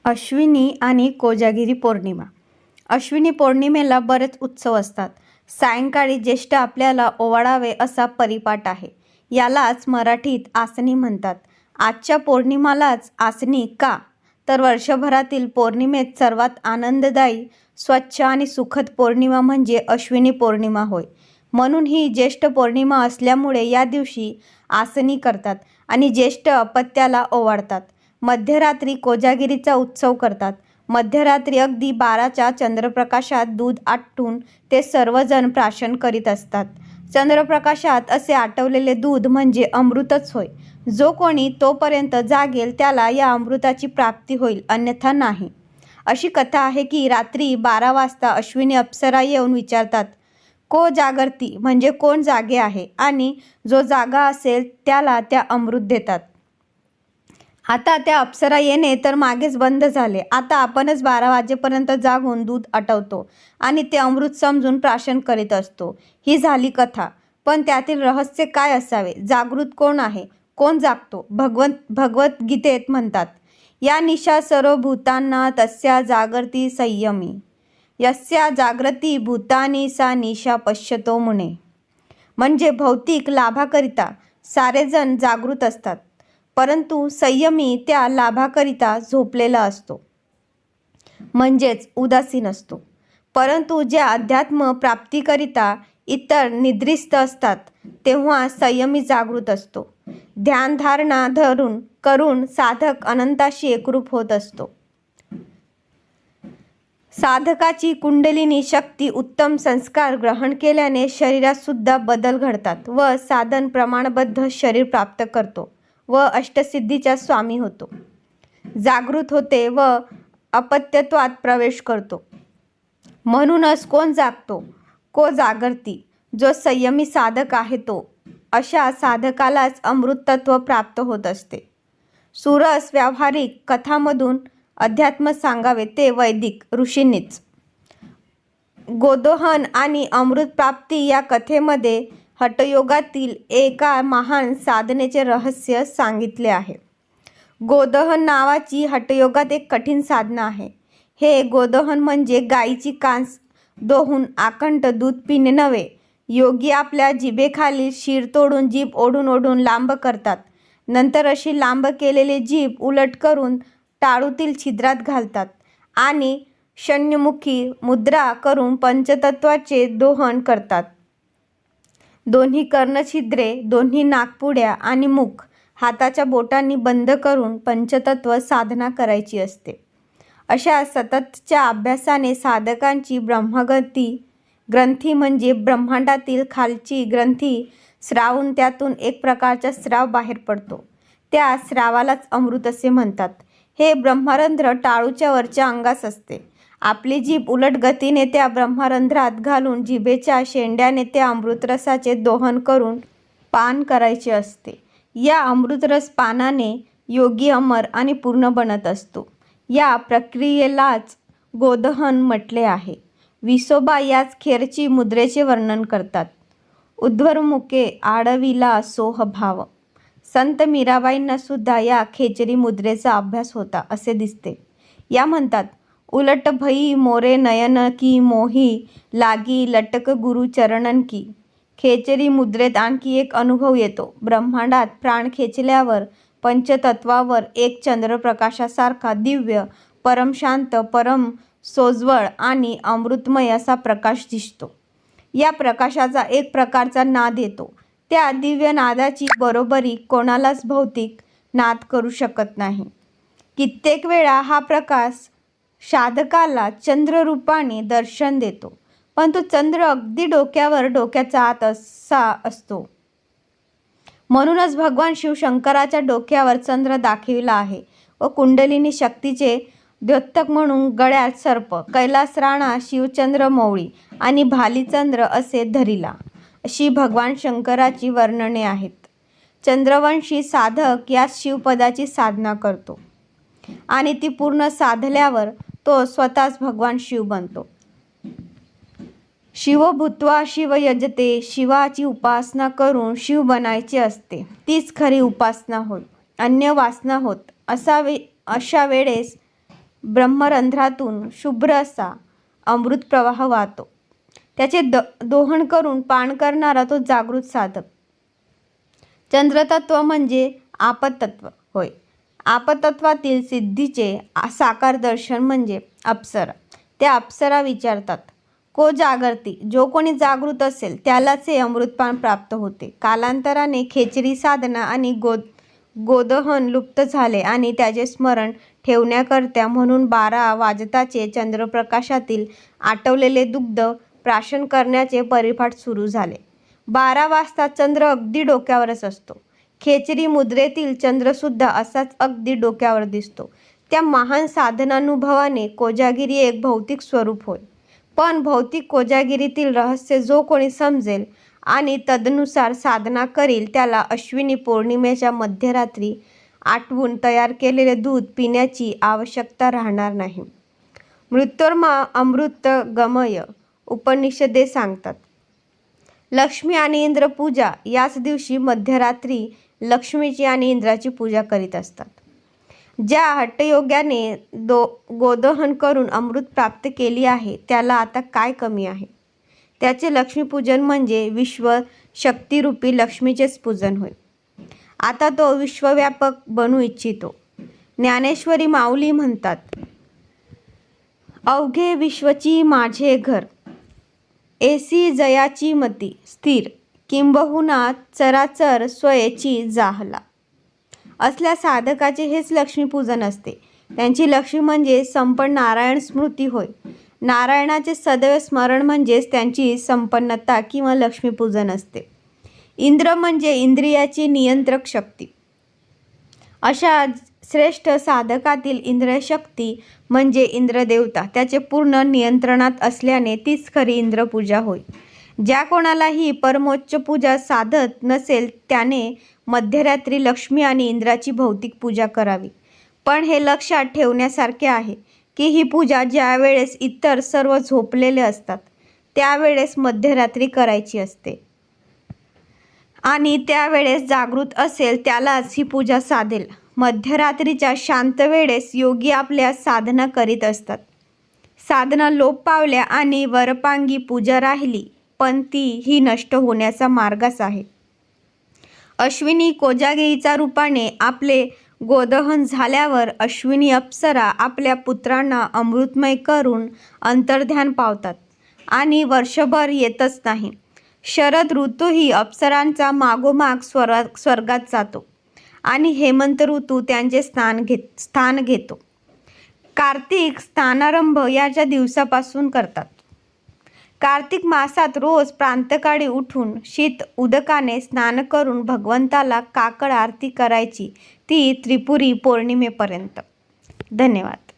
अश्विनी आणि कोजागिरी पौर्णिमा. अश्विनी पौर्णिमेला बरेच उत्सव असतात. सायंकाळी ज्येष्ठ आपल्याला ओवाळावे असा परिपाठ आहे. यालाच मराठीत आसनी म्हणतात. आजच्या पौर्णिमालाच आसनी का? तर वर्षभरातील पौर्णिमेत सर्वात आनंददायी, स्वच्छ आणि सुखद पौर्णिमा म्हणजे अश्विनी पौर्णिमा होय. म्हणून ही ज्येष्ठ पौर्णिमा असल्यामुळे या दिवशी आसनी करतात आणि ज्येष्ठ अपत्याला ओवाळतात. मध्यरात्री कोजागिरीचा उत्सव करतात. मध्यरात्री अगदी 12च्या चंद्रप्रकाशात दूध आटून ते सर्वजण प्राशन करीत असतात. चंद्रप्रकाशात असे आटवलेले दूध म्हणजे अमृतच होय. जो कोणी तोपर्यंत जागेल त्याला या अमृताची प्राप्ती होईल, अन्यथा नाही. अशी कथा आहे की रात्री 12 वाजता अश्विनी अप्सरा येऊन विचारतात, को जागर्ती म्हणजे कोण जागे आहे, आणि जो जागा असेल त्याला त्या अमृत देतात. आता त्या अप्सरा येणे तर मागेच बंद झाले. आता आपणच 12 वाजेपर्यंत जागून दूध आटवतो आणि ते अमृत समजून प्राशन करीत असतो. ही झाली कथा. पण त्यातील रहस्य काय असावे? जागृत कोण आहे? कोण जागतो? भगवद्गीतेत म्हणतात, या निशा सर्व भूतांना तस्या जागर्ती संयमी, यस्या जागृती भूतानी सा निशा पश्यतो मुने. म्हणजे भौतिक लाभाकरिता सारेजण जागृत असतात, परंतु संयमी त्या लाभाकरिता झोपलेला असतो, म्हणजेच उदासीन असतो. परंतु ज्या अध्यात्म प्राप्तीकरिता इतर निद्रिस्त असतात तेव्हा संयमी जागृत असतो. ध्यानधारणा करून साधक अनंताशी एकरूप होत असतो. साधकाची कुंडलिनी शक्ती उत्तम संस्कार ग्रहण केल्याने शरीरात सुद्धा बदल घडतात व साधन प्रमाणबद्ध शरीर प्राप्त करतो व अष्टसिद्धीचा स्वामी होतो. जागृत होते व अपत्यत्वात प्रवेश करतो. म्हणूनच कोण जागतो? को जागर्ती. जो संयमी साधक आहे तो. अशा साधकालाच अमृतत्व प्राप्त होत असते. सुरस व्यावहारिक कथामधून अध्यात्म सांगावे ते वैदिक ऋषींनीच. गोदोहन आणि अमृतप्राप्ती या कथेमध्ये हठयोगातील एका महान साधनेचे रहस्य सांगितले आहे. गोदोहन नावाची हठयोगात एक कठीण साधना आहे. हे गोदोहन म्हणजे गायीची कास दोहून आकंठ दूध पिणे नव्हे. योगी आपल्या जिभेखालील शीर तोडून जीभ ओढून ओढून लांब करतात. नंतर अशी लांब केलेली जीभ उलट करून टाळूतील छिद्रात घालतात आणि शून्यमुखी मुद्रा करून पंचतत्वाचे दोहन करतात. दोन्ही कर्णछिद्रे, दोन्ही नाकपुड्या आणि मुख हाताच्या बोटांनी बंद करून पंचतत्व साधना करायची असते. अशा सततच्या अभ्यासाने साधकांची ग्रंथी म्हणजे ब्रह्मांडातील खालची ग्रंथी स्रावून त्यातून एक प्रकारचा स्राव बाहेर पडतो. त्या स्रावालाच अमृत असे म्हणतात. हे ब्रह्मरंध्र टाळूच्या वरच्या अंगास असते. आपली जीभ उलट गतीने त्या ब्रह्मरंध्रात घालून जिभेच्या शेंड्याने त्या अमृतरसाचे दोहन करून पान करायचे असते. या अमृतरस पानाने योगी अमर आणि पूर्ण बनत असतो. या प्रक्रियेलाच गोदोहन म्हटले आहे. विसोबा याच खेरची मुद्रेचे वर्णन करतात. उद्धरमुखे आडविला सोह भाव. संत मीराबाईंना सुद्धा या खेचरी मुद्रेचा अभ्यास होता असे दिसते. या म्हणतात, उलट भई मोरे नयन की मोही लागी लटक गुरु चरणन की. खेचरी मुद्रेत आणखी एक अनुभव येतो. ब्रह्मांडात प्राण खेचल्यावर पंचतत्वावर एक चंद्रप्रकाशासारखा दिव्य, परमशांत, परम सोज्वळ आणि अमृतमय असा प्रकाश दिसतो. या प्रकाशाचा एक प्रकारचा नाद येतो. त्या दिव्य नादाची बरोबरी कोणालाच भौतिक नाद करू शकत नाही. कित्येक वेळा हा प्रकाश साधकाला चंद्ररूपाने दर्शन देतो, पण तो चंद्र अगदी डोक्याच्या आत असा असतो. म्हणूनच भगवान शिवशंकराच्या डोक्यावर चंद्र दाखविला आहे व कुंडलिनी शक्तीचे द्योतक म्हणून गळ्यात सर्प, कैलास राणा शिवचंद्र मौळी आणि भालीचंद्र असे धरिला, अशी भगवान शंकराची वर्णने आहेत. चंद्रवंशी साधक या शिवपदाची साधना करतो आणि ती पूर्ण साधल्यावर तो स्वतःच भगवान शिव बनतो. शिव भूत्वा शिव यजते. शिवाची उपासना करून शिव बनायचे असते. तीच खरी उपासना होय, अन्य वासना होत. अशा वेळेस ब्रह्मरंध्रातून शुभ्र असा अमृत प्रवाह वाहतो. त्याचे दोहन करून पान करणारा तो जागृत साधक. चंद्रतत्व म्हणजे आपतत्व होय. आपतत्वातील सिद्धीचे साकार दर्शन म्हणजे अप्सरा. त्या अप्सरा विचारतात, को जागर्ती, जो कोणी जागृत असेल त्यालाच हे अमृतपान प्राप्त होते. कालांतराने खेचरी साधना आणि गोदहन लुप्त झाले आणि त्याचे स्मरण ठेवण्याकरता म्हणून 12 वाजताचे चंद्रप्रकाशातील आटवलेले दुग्ध प्राशन करण्याचे परिपाठ सुरू झाले. 12 वाजता चंद्र अगदी डोक्यावरच असतो. खेचरी मुद्रेतील चंद्रसुद्धा असाच अगदी डोक्यावर दिसतो. त्या महान साधनानुभवाने कोजागिरी एक भौतिक स्वरूप होय. पण भौतिक कोजागिरीतील रहस्य जो कोणी समजेल आणि तदनुसार साधना करील त्याला अश्विनी पौर्णिमेच्या मध्यरात्री आटवून तयार केलेले दूध पिण्याची आवश्यकता राहणार नाही. मृत्योर्मा अमृत गमय उपनिषदे सांगतात. लक्ष्मी आणि इंद्र पूजा याच दिवशी मध्यरात्री लक्ष्मीची आणि इंद्राची पूजा करीत असतात. ज्या हट्टयोग्याने गोदहन करून अमृत प्राप्त केली आहे त्याला आता काय कमी आहे. त्याचे लक्ष्मीपूजन म्हणजे विश्वशक्तिरूपी लक्ष्मीचेच पूजन होय. आता तो विश्वव्यापक बनू इच्छितो. ज्ञानेश्वरी माऊली म्हणतात, अवघे विश्वची माझे घर, एसी जयाची मती स्थिर, किंबहुना चराचर स्वयेची जाहला. असल्या साधकाचे हेच लक्ष्मीपूजन असते. त्यांची लक्ष्मी म्हणजे संपन्न नारायण स्मृती होय. नारायणाचे सदैव स्मरण म्हणजेच त्यांची संपन्नता किंवा लक्ष्मीपूजन असते. इंद्र म्हणजे इंद्रियाची नियंत्रक शक्ती. अशा श्रेष्ठ साधकातील इंद्रशक्ती म्हणजे इंद्रदेवता त्याचे पूर्ण नियंत्रणात असल्याने तीच खरी इंद्रपूजा होय. ज्या कोणालाही परमोच्च पूजा साधत नसेल त्याने मध्यरात्री लक्ष्मी आणि इंद्राची भौतिक पूजा करावी. पण हे लक्षात ठेवण्यासारखे आहे की ही पूजा ज्या वेळेस इतर सर्व झोपलेले असतात त्यावेळेस मध्यरात्री करायची असते आणि त्यावेळेस जागृत असेल त्यालाच ही पूजा साधेल. मध्यरात्रीच्या शांत वेळेस योगी आपल्या साधना करीत असतात. साधना लोप पावल्या आणि वरपांगी पूजा राहिली पण ती ही नष्ट होण्याचा मार्गच आहे. अश्विनी कोजागिरीच्या रूपाने आपले गोदहन झाल्यावर अश्विनी अप्सरा आपल्या पुत्रांना अमृतमय करून अंतर्ध्यान पावतात आणि वर्षभर येतच नाही. शरद ऋतूही अप्सरांचा मागोमाग स्वर्गात जातो आणि हेमंत ऋतू त्यांचे स्थान घेतो. कार्तिक स्थानारंभ याच्या दिवसापासून करतात. कार्तिक मासात रोज प्रांतकाळी उठून शीत उदकाने स्नान करून भगवंताला काकड आरती करायची ती त्रिपुरी पौर्णिमेपर्यंत. धन्यवाद.